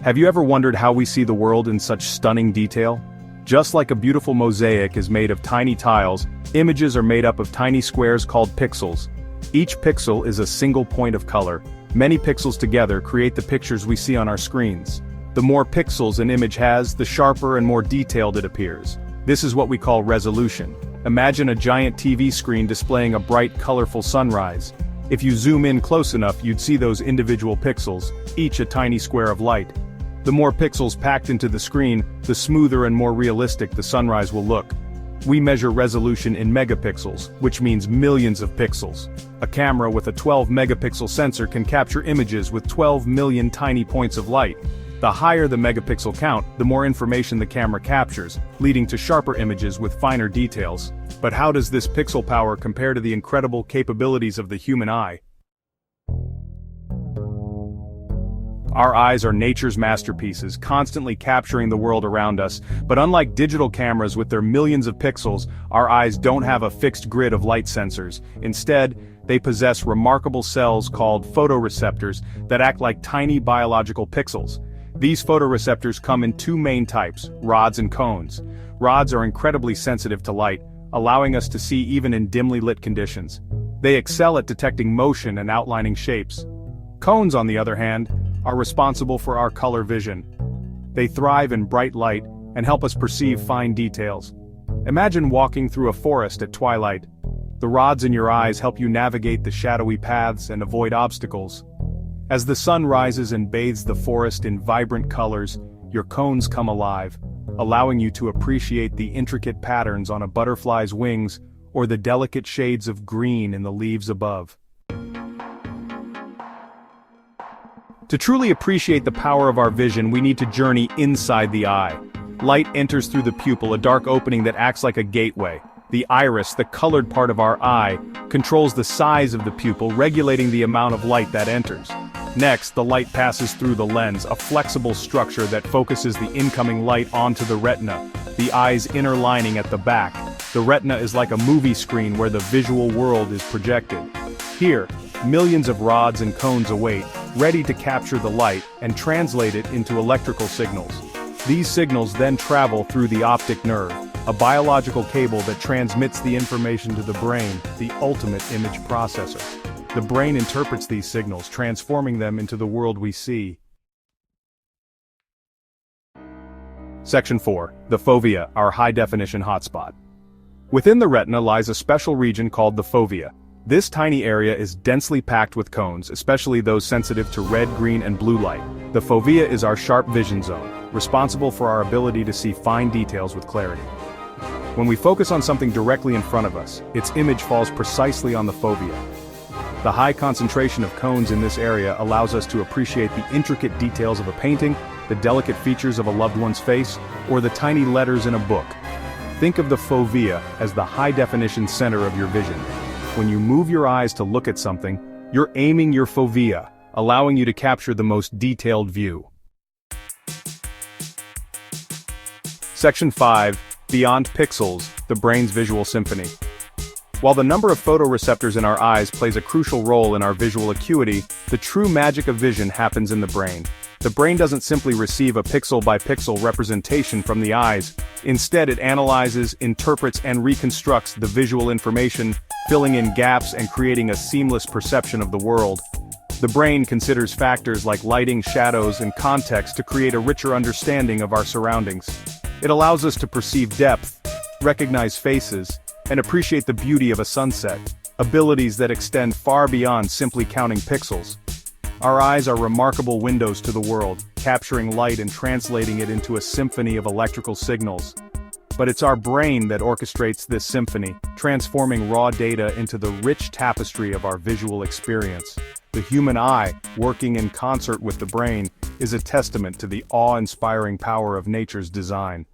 Have you ever wondered how we see the world in such stunning detail? Just like a beautiful mosaic is made of tiny tiles, images are made up of tiny squares called pixels. Each pixel is a single point of color. Many pixels together create the pictures we see on our screens. The more pixels an image has, the sharper and more detailed it appears. This is what we call resolution. Imagine a giant TV screen displaying a bright, colorful sunrise. If you zoom in close enough, you'd see those individual pixels, each a tiny square of light. The more pixels packed into the screen, the smoother and more realistic the sunrise will look. We measure resolution in megapixels, which means millions of pixels. A camera with a 12-megapixel sensor can capture images with 12 million tiny points of light. The higher the megapixel count, the more information the camera captures, leading to sharper images with finer details. But how does this pixel power compare to the incredible capabilities of the human eye? Our eyes are nature's masterpieces, constantly capturing the world around us, but unlike digital cameras with their millions of pixels, our eyes don't have a fixed grid of light sensors. Instead, they possess remarkable cells called photoreceptors that act like tiny biological pixels. These photoreceptors come in two main types, rods and cones. Rods are incredibly sensitive to light, allowing us to see even in dimly lit conditions. They excel at detecting motion and outlining shapes. Cones, on the other hand, are responsible for our color vision. They thrive in bright light and help us perceive fine details. Imagine walking through a forest at twilight. The rods in your eyes help you navigate the shadowy paths and avoid obstacles. As the sun rises and bathes the forest in vibrant colors, your cones come alive, allowing you to appreciate the intricate patterns on a butterfly's wings or the delicate shades of green in the leaves above. To truly appreciate the power of our vision, we need to journey inside the eye. Light enters through the pupil, a dark opening that acts like a gateway. The iris, the colored part of our eye, controls the size of the pupil, regulating the amount of light that enters. Next, the light passes through the lens, a flexible structure that focuses the incoming light onto the retina, the eye's inner lining at the back. The retina is like a movie screen where the visual world is projected. Here, millions of rods and cones await, ready to capture the light and translate it into electrical signals. These signals then travel through the optic nerve, a biological cable that transmits the information to the brain, the ultimate image processor. The brain interprets these signals, transforming them into the world we see. Section 4. The fovea, our high-definition hotspot. Within the retina lies a special region called the fovea. This tiny area is densely packed with cones, especially those sensitive to red, green, and blue light. The fovea is our sharp vision zone, responsible for our ability to see fine details with clarity. When we focus on something directly in front of us, its image falls precisely on the fovea. The high concentration of cones in this area allows us to appreciate the intricate details of a painting, the delicate features of a loved one's face, or the tiny letters in a book. Think of the fovea as the high-definition center of your vision. When you move your eyes to look at something, you're aiming your fovea, allowing you to capture the most detailed view. Section 5. Beyond pixels, the brain's visual symphony. While the number of photoreceptors in our eyes plays a crucial role in our visual acuity, the true magic of vision happens in the brain. The brain doesn't simply receive a pixel-by-pixel representation from the eyes. Instead, it analyzes, interprets, and reconstructs the visual information, filling in gaps and creating a seamless perception of the world. The brain considers factors like lighting, shadows, and context to create a richer understanding of our surroundings. It allows us to perceive depth, recognize faces, and appreciate the beauty of a sunset, abilities that extend far beyond simply counting pixels. Our eyes are remarkable windows to the world, capturing light and translating it into a symphony of electrical signals. But it's our brain that orchestrates this symphony, transforming raw data into the rich tapestry of our visual experience. The human eye, working in concert with the brain, is a testament to the awe-inspiring power of nature's design.